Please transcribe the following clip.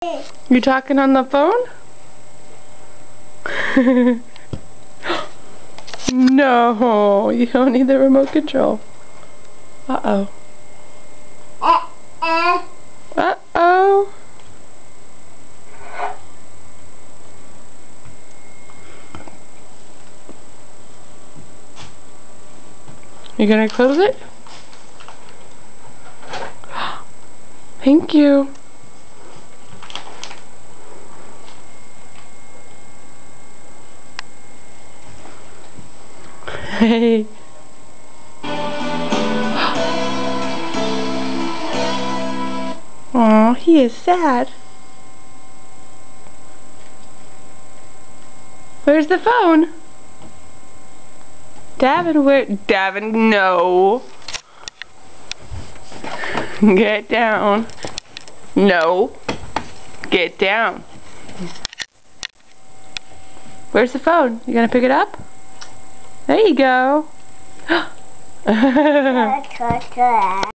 You talking on the phone? No, you don't need the remote control. Uh-oh. Uh-oh. You gonna close it? Thank you. Hey. Aw, he is sad. Where's the phone? Davin, where? Davin, no. Get down. No. Get down. Where's the phone? You gonna pick it up? There you go.